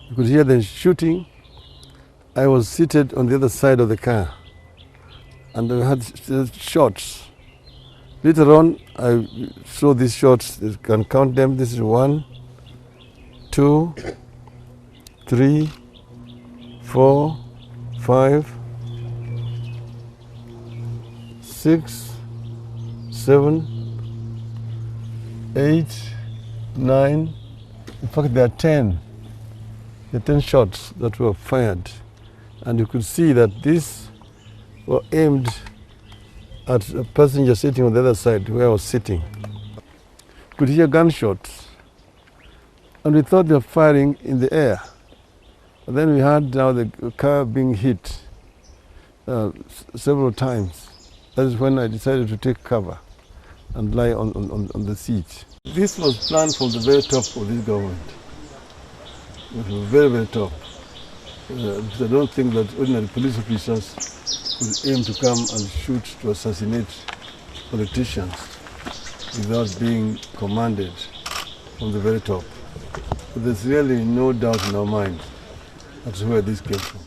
You could hear the shooting. I was seated on the other side of the car, and I had shots. Later on, I saw these shots. You can count them. This is 1, 2, 3, 4, 5, 6, 7, 8, 9. In fact, there are 10. There are 10 shots that were fired. And you could see that these were aimed at a passenger sitting on the other side where I was sitting. You could hear gunshots. And we thought they were firing in the air. But then we heard now the car being hit several times. That is when I decided to take cover and lie on the seat. This was planned from the very top of this government. It was very, very top. I don't think that ordinary police officers would aim to come and shoot to assassinate politicians without being commanded from the very top. But there's really no doubt in our mind as to where this came from.